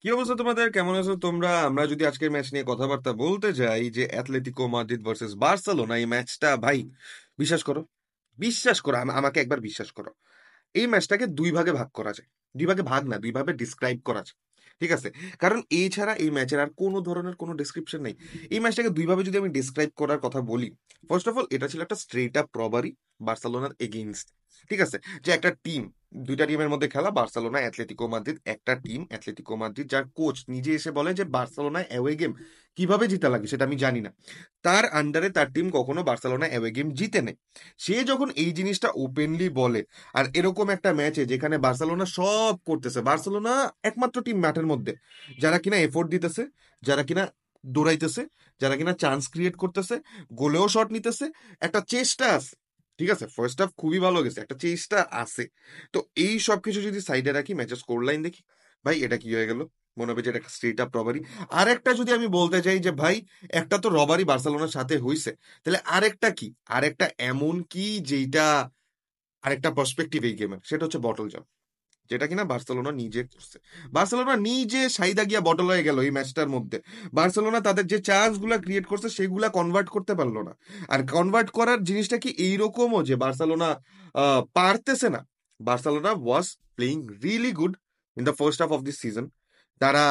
কি অবস্থা তোমাদের? কেমন আছো তোমরা? আমরা যদি আজকের ম্যাচ নিয়ে কথাবার্তা বলতে যাই, যে অ্যাথলেটিকো মাদ্রিদ ভার্সেস বার্সেলোনা, এই ম্যাচটা ভাই, বিশ্বাস করো, বিশ্বাস করো, আমাকে একবার বিশ্বাস করো, এই ম্যাচটাকে দুই ভাগে ভাগ করা যায়। দুই ভাগে ভাগ না, দুই ভাবে ডিসক্রাইব করা যায়। ঠিক আছে? কারণ এই ছাড়া এই ম্যাচের আর কোনো ধরনের কোনো ডেসক্রিপশন নেই। এই ম্যাচটাকে দুইভাবে যদি আমি ডিসক্রাইব করার কথা বলি, ফার্স্ট অফ অল এটা ছিল একটা স্ট্রেট আপ রবারি বার্সেলোনার এগেইনস্ট। ঠিক আছে? যে একটা টিম, দুইটা টিমের মধ্যে খেলা, বার্সেলোনা অ্যাথলেটিকো মাদ্রিদ, একটা টিম অ্যাথলেটিকো মাদ্রিদ যার কোচ নিজে এসে বলে যে বার্সেলোনা অ্যাওয়ে গেম কিভাবে জিতা লাগে সেটা আমি জানি না, তার আন্ডারে তার টিম কখনো বার্সেলোনা অ্যাওয়ে গেম জিতে নেয়। সে যখন এই জিনিসটা ওপেনলি বলে, আর এরকম একটা ম্যাচে যেখানে বার্সেলোনা সব করতেছে, বার্সেলোনা একমাত্র টিম মাঠের মধ্যে যারা কিনা এফোর্ট দিতেছে, যারা কিনা দৌড়াইতেছে, যারা কিনা চান্স ক্রিয়েট করতেছে, গোলেও শট নিতেছে, একটা চেষ্টা আছে। ঠিক আছে, ফার্স্ট হাফ খুবই ভালো গেছে, একটা চেষ্টা আছে। তো এই সব কিছু যদি সাইডে রাখি, ম্যাচের স্কোর লাইন দেখি, ভাই এটা কি হয়ে গেল? মনে হবে যে এটা একটা স্ট্রেট আপ রবারি। আরেকটা যদি আমি বলতে চাই যে ভাই, একটা তো রবারি বার্সেলোনার সাথে হইছে, তাহলে আরেকটা কি, আরেকটা এমন কি যেটা আরেকটা পার্সপেক্টিভ এই গেমের, সেটা হচ্ছে বটল জাম, যেটা কিনা বার্সেলোনা নিজে করছে। বার্সেলোনা নিজে সাইদা গিয়া বটল হয়ে গেল এই ম্যাচটার মধ্যে। বার্সেলোনা তাদের যে চান্স গুলা ক্রিয়েট করছে সেগুলা কনভার্ট করতে পারলো না। আর কনভার্ট করার জিনিসটা কি এইরকমও যে বার্সেলোনা পারতেছে না? Barcelona was playing really good in the first half of this season. তারা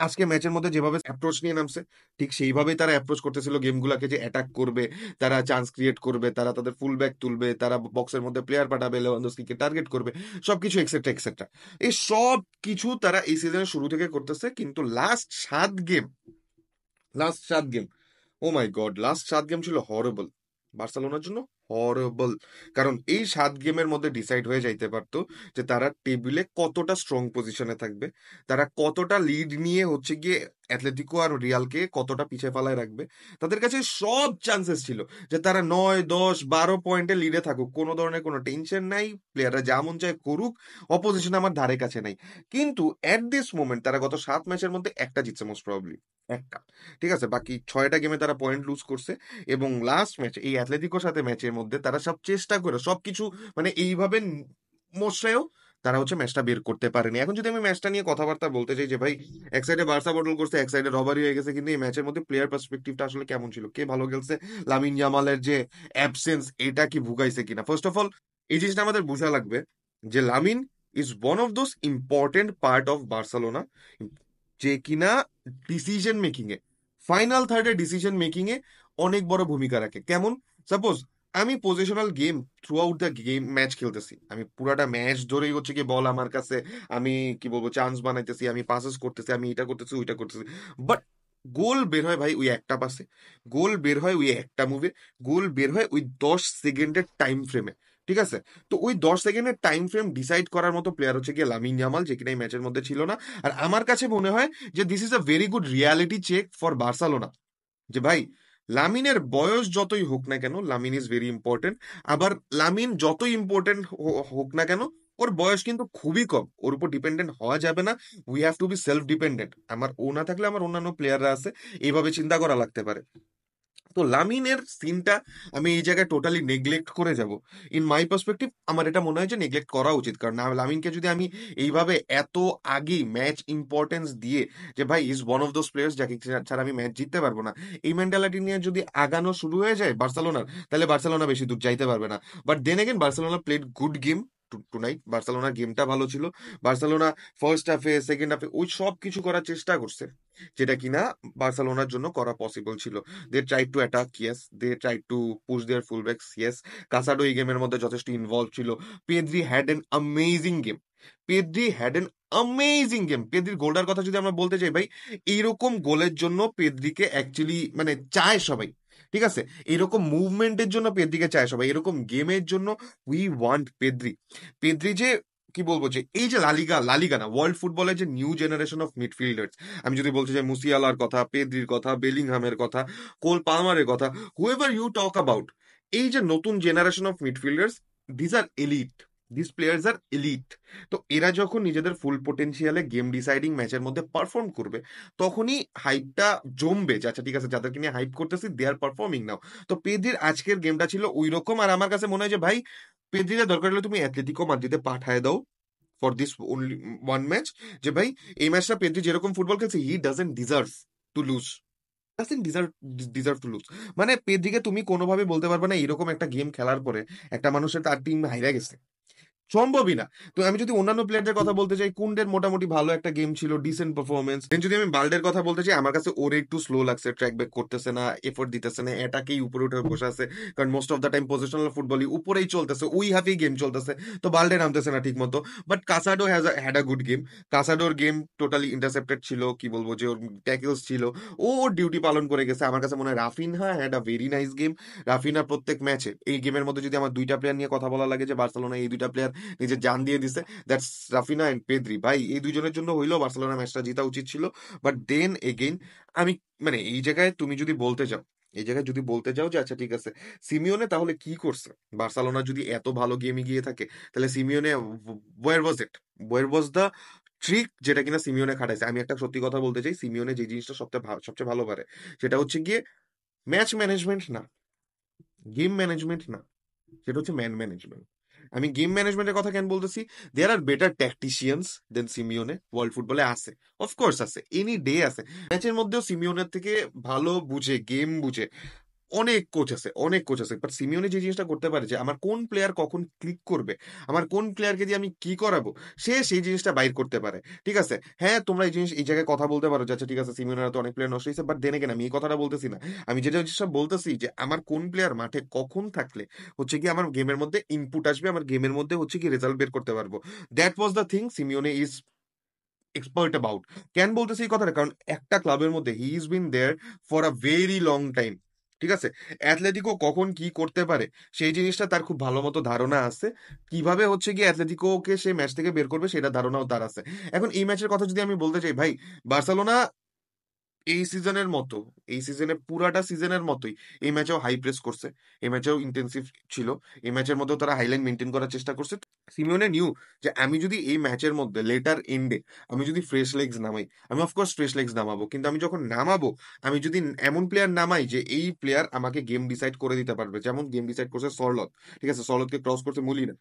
আজকে ম্যাচের মধ্যে যেভাবে অ্যাপ্রোচ নিয়ে নামছে, ঠিক সেইভাবেই তারা অ্যাপ্রোচ করতেছিল গেমগুলোকে, যে অ্যাটাক করবে, তারা চান্স ক্রিয়েট করবে, তারা তাদের ফুল ব্যাক তুলবে, তারা বক্সের মধ্যে প্লেয়ার পাঠাবে, লেভানডস্কিকে টার্গেট করবে, সবকিছু এক্সেট্রা এক্সেট্রা। এই সব কিছু তারা এই সিজনের শুরু থেকে করতেছে, কিন্তু লাস্ট 7 গেম, ও মাই গড, লাস্ট 7 গেম ছিল হরেবল বার্সেলোনার জন্য, হরেবল। কারণ এই 7 গেমের মধ্যে ডিসাইড হয়ে যাইতে পারতো যে তারা টেবিলে কতটা স্ট্রং পজিশনে থাকবে, তারা কতটা লিড নিয়ে হচ্ছে গিয়ে অ্যাথলেটিকো আর রিয়ালকে কতটা পিছিয়ে ফেলায় রাখবে। তাদের কাছে সব চান্সেস ছিল যে তারা 9, 10, 12 পয়েন্টে লিডে থাকুক, কোনো ধরনের কোনো টেনশন নাই, প্লেয়াররা যেমন চায় করুক, অপোজিশন আমার ধারে কাছে নাই। কিন্তু এট দিস মোমেন্ট তারা গত 7 ম্যাচের মধ্যে একটা জিতছে, মোস্ট প্রবাবলি একটা। ঠিক আছে, বাকি 6টা গেমে তারা পয়েন্ট লুজ করছে। এবং লাস্ট ম্যাচ এই অ্যাথলেটিকোর সাথে ম্যাচের মধ্যে তারা সব চেষ্টা করে সবকিছু, মানে এইভাবে মশরায়ও তারা হচ্ছে ম্যাচটা বের করতে পারেনি। এখন যদি আমি ম্যাচটা নিয়ে কথাবার্তা বলতে চাই যে ভাই, এক সাইডে বার্সা বটল করছে, এক সাইডে রবারি হয়ে গেছে, কিন্তু এই ম্যাচের মধ্যে প্লেয়ার পার্সপেক্টিভটা আসলে কেমন ছিল, কে ভালো খেলছে, লামিন ইয়ামালের যে অ্যাবসেন্স, এটা কি ভুগাইছে কিনা? ফার্স্ট অফ অল এই জিনিসটা আমাদের বোঝা লাগবে যে Lamine is one of those important part of Barcelona, যে কিনা ডিসিশন মেকিং এ, ফাইনাল থার্ডের ডিসিশন মেকিং এ অনেক বড় ভূমিকা রাখে। কেমন? সাপোজ আমি positional game throughout the game match খেলতেছি, আমি পুরাটা ম্যাচ ধরেই হচ্ছে কি বল আমার কাছে, আমি কি বলবো চান্স বানাইতেছি, আমি পাসেস করতেছি, আমি এটা করতেছি ওইটা করতেছি, বাট গোল বের হয় ভাই ওই একটা পাসে, গোল বের হয় ওই একটা মুভে, গোল বের হয় ওই 10 সেকেন্ডের টাইম ফ্রেমে। ঠিক আছে? তো ওই 10 সেকেন্ডের টাইম ফ্রেম ডিসাইড করার মতো প্লেয়ার হচ্ছে গিয়ে লামিন জামাল, যে কিনা এই ম্যাচের মধ্যে ছিল না। আর আমার কাছে মনে হয় যে this is a very good reality check for Barcelona, যে ভাই লামিনের বয়স যতই হোক না কেন, লামিন ইজ ভেরি ইম্পর্টেন্ট। আবার লামিন যতই ইম্পর্টেন্ট হোক না কেন, ওর বয়স কিন্তু খুবই কম, ওর উপর ডিপেন্ডেন্ট হওয়া যাবে না। We have to B self dependent. আমার ও না থাকলে আমার অন্যান্য প্লেয়াররা আছে, এইভাবে চিন্তা করা লাগতে পারে। তো লামিনের সিনটা আমি এই জায়গায় টোটালি নেগলেক্ট করে যাব। ইন মাই পার্সপেক্টিভ আমার এটা মনে হয় যে নেগলেক্ট করা উচিত, কারণ লামিনকে যদি আমি এইভাবে এত আগে ম্যাচ ইম্পর্টেন্স দিয়ে, যে ভাই is one of those players যাকে ছাড়া আমি ম্যাচ জিততে পারবো না, এই মেন্টালিটি নিয়ে যদি আগানো শুরু হয়ে যায় বার্সেলোনার, তাহলে বার্সেলোনা বেশি দূর যাইতে পারবে না। But then again Barcelona played good game tonight, বার্সেলোনার গেমটা ভালো ছিল। বার্সেলোনা ফার্স্ট হাফে সেকেন্ড হাফে ওই সব কিছু করার চেষ্টা করছে, যেটা কিনা বার্সেলোনার জন্য করা পসিবল ছিল। They try to attack, yes, they try to push their full backs, yes. Casado এই গেমের মধ্যে যথেষ্ট ইনভলভ ছিল। Pedri had an amazing game, Pedri had an amazing game. পেদ্রির গোলটার কথা যদি আমরা বলতে চাই ভাই, এইরকম গোলের জন্য পেদ্রিকে অ্যাকচুয়ালি মানে চায় সবাই। ঠিক আছে? এরকম মুভমেন্টের জন্য পেদ্রিকে চায় সবাই, এরকম গেমের জন্য উই ওয়ান্ট পেদ্রি। পেদ্রি যে কি বলবো, যে এই যে লালিগা, লালিগা না, ওয়ার্ল্ড ফুটবলের যে নিউ জেনারেশন অফ মিডফিল্ডার্স, আমি যদি বলতে চাই মুসিয়ালার কথা, পেদ্রির কথা, বেলিংহামের কথা, কোল পালমারের কথা, হুএভার ইউ টক অ্যাবাউট, এই যে নতুন generation of midfielders, this are elite, this players are elite. তো এরা যখন নিজেদের ফুল পোটেনশিয়ালে গেম ডিসাইডিং ম্যাচের মধ্যে পারফর্ম করবে, তখনই হাইপটা জমবে যে আচ্ছা ঠিক আছে, যাদেরকে নিয়ে হাইপ করতেছি দে আর পারফর্মিং নাও। তো পেদ্রির আজকের গেমটা ছিল ওই রকম। আর আমার কাছে মনে হয় যে ভাই, পেদ্রিরা দরকার হলে তুমি অ্যাথলেটিকো মাদ্রিদে পাঠায় দাও, for this only one match, যে ভাই এই ম্যাচটা পেদ্রি যেরকম ফুটবল খেলছে, he doesn't deserve to lose, doesn't deserve to lose. মানে পেদ্রিকে তুমি কোনোভাবে বলতে পারবে না এরকম একটা গেম খেলার পরে একটা মানুষের তার টিম হাইরা গেছে, সম্ভবই না। তো আমি যদি অন্যান্য প্লেয়ারদের কথা বলতে চাই, কুন্ডের মোটামুটি ভালো একটা গেম ছিল, ডিসেন্ট পারফরমেন্স। দেন যদি আমি বাল্ডের কথা বলতে চাই, আমার কাছে ওর একটু স্লো লাগছে, ট্র্যাক ব্যাক করতেছে না, এফোর্ট দিতেছে না, এটাকেই উপরে উঠে বসে আছে। কারণ most of the time positional ফুটবলই উপরেই চলতেছে, ওই হাফেই গেম চলতেছে, তো বাল্ডে নামতেছে না ঠিক মতো। But Casado had a good game. কাসাডোর গেম টোটালি ইন্টারসেপ্টেড ছিল, কি বলবো, যে ওর ট্যাকেলস ছিল, ও ওর ডিউটি পালন করে গেছে। আমার কাছে মনে হয় Raphinha had a very nice game. Raphinha প্রত্যেক ম্যাচে, এই গেমের মধ্যে যদি আমার দুইটা প্লেয়ার নিয়ে কথা বলা লাগে, যে বার্সেলোনা এই দুইটা প্লেয়ার নিজের জান দিয়ে দিছে, দ্যাটস রাফিনা এন্ড পেদ্রি। ভাই এই দুইজনের জন্য হইলেও বার্সেলোনা ম্যাচটা জিতা উচিত ছিল। বাট দেন এগেইন আমি, মানে এই জায়গায় তুমি যদি বলতে যাও, এই জায়গায় যদি বলতে যাও যে আচ্ছা ঠিক আছে, সিমিওনে তাহলে কি করছে, বার্সেলোনা যদি এত ভালো গেম এগিয়ে থাকে, তাহলে Simeone war was it, war was the trick যেটা কিনা সিমিওনে খাটাইছে। আমি একটা সত্যি কথা বলতে চাই, সিমিওনে যে জিনিসটা সবচেয়ে ভালো পারে, সেটা হচ্ছে গিয়ে ম্যাচ ম্যানেজমেন্ট না, গেম ম্যানেজমেন্ট না, সেটা হচ্ছে ম্যান ম্যানেজমেন্ট। আমি গেম ম্যানেজমেন্টের কথা কেন বলতেছি, দেয়ার আর বেটার ট্যাকটিশিয়ানস দেন সিমিওনে, ওয়ার্ল্ড ফুটবলে আছে, অফকোর্স আছে, এনি ডে আছে। ম্যাচের মধ্যেও সিমিওনের থেকে ভালো বুঝে, গেম বুঝে অনেক কোচ আছে, অনেক কোচ আছে। বাট সিমিওনে যে জিনিসটা করতে পারে, যে আমার কোন প্লেয়ার কখন ক্লিক করবে, আমার কোন প্লেয়ারকে দিয়ে আমি কি করাবো, সে সেই জিনিসটা বাইর করতে পারে। ঠিক আছে, হ্যাঁ তোমরা এই জিনিস এই জায়গায় কথা বলতে পারো যে আচ্ছা ঠিক আছে সিমিওনের তো অনেক প্লেয়ার নষ্ট হয়েছে, বাট দেন এগেন আমি এই কথাটা বলতেছি না। আমি যেটা জিনিসটা বলতেছি, যে আমার কোন প্লেয়ার মাঠে কখন থাকলে হচ্ছে কি আমার গেমের মধ্যে ইনপুট আসবে, আমার গেমের মধ্যে হচ্ছে কি রেজাল্ট বের করতে পারবো। That was the thing Simeone is expert about. কেন বলতেছি এই কথাটা, কারণ একটা ক্লাবের মধ্যে he is been there for a very long time. ঠিক আছে, অ্যাথলেটিকো কখন কি করতে পারে সেই জিনিসটা তার খুব ভালো মতো ধারণা আছে। কিভাবে হচ্ছে গিয়ে অ্যাথলেটিকোকে সে ম্যাচ থেকে বের করবে সেটা ধারণাও তার আছে। এখন এই ম্যাচের কথা যদি আমি বলতে চাই, ভাই বার্সেলোনা এই সিজনের মতো, এই সিজনে পুরাটা সিজনের মতোই এই ম্যাচেও হাই প্রেস করছে, এই ম্যাচেও ইন্টেন্সিভ ছিল, এই ম্যাচের মধ্যেও তারা হাইলাইন মেনটেন করার চেষ্টা করছে। সিমিওনে নিউ যে আমি যদি এই ম্যাচের মধ্যে লেটার এন্ডে আমি যদি ফ্রেশ লেগস নামাই, আমি অফকোর্স ফ্রেশ লেগস নামাবো, কিন্তু আমি যখন নামাবো, আমি যদি এমন প্লেয়ার নামাই যে এই প্লেয়ার আমাকে গেম ডিসাইড করে দিতে পারবে, যেমন গেম ডিসাইড করছে সরলত। ঠিক আছে, সরলতকে ক্রস করছে মুলিনা,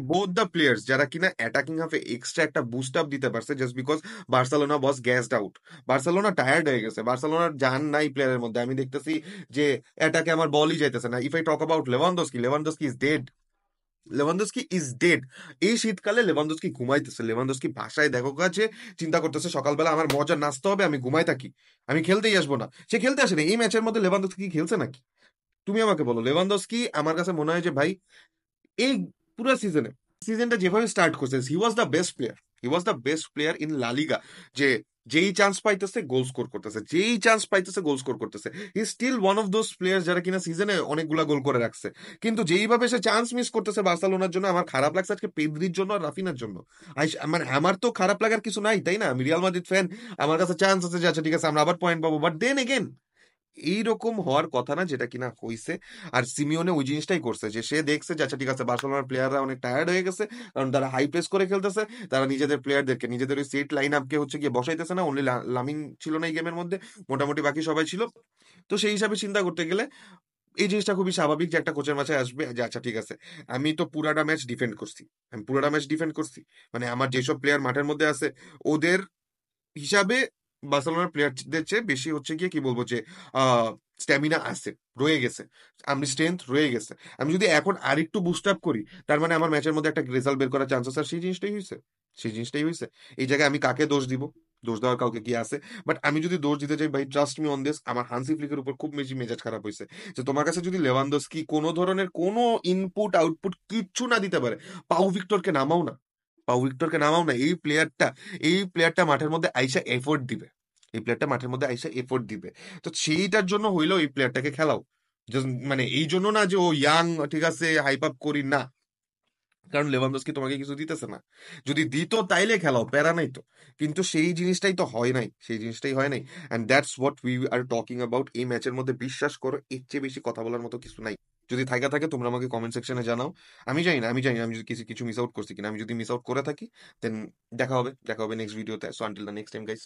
বোথ দ্য প্লেয়ার্স যারা কিনা অ্যাটাকিং হাফে এক্সট্রা একটা বুস্ট আপ দিতে পারছে, just because Barcelona was gassed out. Barcelona tired হয়ে গেছে, বার্সেলোনার জান নাই প্লেয়ারের মধ্যে। আমি দেখতেছি যে অ্যাটাকে আমার বলই যাইতেছে না। If I talk about Lewandowski, Lewandowski is dead, Lewandowski is dead. এই শীতকালে লেভানডস্কি ঘুমাইতেছে, লেভানডস্কি ভাষায় দেখো কাছে চিন্তা করতেছে সকালবেলা আমার মজা নাচতে হবে, আমি ঘুমাই থাকি, আমি খেলতেই আসবো না। সে খেলতে আসেনি এই ম্যাচের মধ্যে, লেভানডস্কি কি খেলছে নাকি? তুমি আমাকে বলো, লেভানডস্কি আমার কাছে মনে হয় যে ভাই এই পুরো সিজনে, সিজনটা যেভাবে স্টার্ট করছে, he was the best player, he was the best player in La Liga. যে যেই চান্স পাইতেছে গোল স্কোর করতেছে, যেই চান্স পাইতেছে গোল স্কোর করতেছে। He still one of those player যারা কিনা সিজনে অনেকগুলা গোল করে রাখছে। কিন্তু যেইভাবে সে চান্স মিস করতেছে বার্সেলোনার জন্য, আমার খারাপ লাগছে আজকে পেদ্রির জন্য আর রাফিনার জন্য। মানে আমার তো খারাপ লাগার কিছু নাই, তাই না? আমি রিয়াল মাদ্রিদ ফ্যান, আমার কাছে চান্স আছে যে আচ্ছা ঠিক আছে আমরা আবার পয়েন্ট পাবো, বাট দেন এগেন এইরকম হওয়ার কথা না, যেটা কিনা হইছে। আর সিমিওনে ওই জিনিসটাই করছে, যে সে দেখছে যে আচ্ছা ঠিক আছে বার্সেলোনার প্লেয়াররা অনেক টায়ার্ড হয়ে গেছে, কারণ তারা হাই প্রেস করে খেলতেছে, তারা নিজেদের প্লেয়ারদেরকে নিজেদের ওই সেট লাইন আপকে হচ্ছে গিয়ে বসাইতেছে না। অনলি লামিন ছিল না এই গেমের মধ্যে, মোটামুটি বাকি সবাই ছিল। তো সেই হিসাবে চিন্তা করতে গেলে এই জিনিসটা খুবই স্বাভাবিক যে একটা কোচের মাথায় আসবে যে আচ্ছা ঠিক আছে, আমি তো পুরাটা ম্যাচ ডিফেন্ড করছি, আমি পুরাটা ম্যাচ ডিফেন্ড করছি, মানে আমার যেসব প্লেয়ার মাঠের মধ্যে আছে ওদের হিসাবে বার্সেলোনার প্লেয়ারদের চেয়ে বেশি হচ্ছে গিয়ে কি বলবো যে স্ট্যামিনা আছে, রয়ে গেছে, আমি স্ট্রেংথ রয়ে গেছে। আমি যদি এখন আরেকটু বুস্ট আপ করি, তার মানে আমার ম্যাচের মধ্যে একটা রেজাল্ট বের করার চান্স আছে। আর সেই জিনিসটাই হয়েছে, সেই জিনিসটাই হয়েছে। এই জায়গায় আমি কাকে দোষ দিব? দোষ দেওয়ার কাউকে কি আছে? বাট আমি যদি দোষ দিতে চাই, ভাই ট্রাস্ট মি অন দিস, আমার হান্সি ফ্লিকের উপর খুব বেশি মেজাজ খারাপ হয়েছে। যে তোমার কাছে যদি লেভানডস্কি কোনো ধরনের কোনো ইনপুট আউটপুট কিচ্ছু না দিতে পারে, পাউ ভিক্টরকে নামাও না, পাউ ভিক্টরকে নামাও না। এই প্লেয়ারটা মাঠের মধ্যে আইসা এফোর্ট দিবে, এই প্লেয়ারটা মাঠের মধ্যে আইসা এফোর্ট দিবে। তো সেইটার জন্য হইলেও এই প্লেয়ারটাকে খেলাও। মানে এই জন্য না যে ও ইয়াং, ঠিক আছে হাইপ আপ করি না, কারণ লেভানডস্কি তোমাকে কিছু দিতেছে না। যদি দিত তাইলে খেলাও, প্যারা নাই তো। কিন্তু সেই জিনিসটাই তো হয় নাই, সেই জিনিসটাই হয় নাই। And that's what we are talking about. এই ম্যাচের মধ্যে বিশ্বাস করো এর চেয়ে বেশি কথা বলার মতো কিছু নাই। যদি থাকে তোমরা আমাকে কমেন্ট সেকশনে জানাও। আমি জানি না আমি যদি কিছু কিছু মিস আউট করছি কিনা। আমি যদি মিস আউট করে থাকি, দেন দেখা হবে নেক্সট ভিডিওতে। So until the next time guys.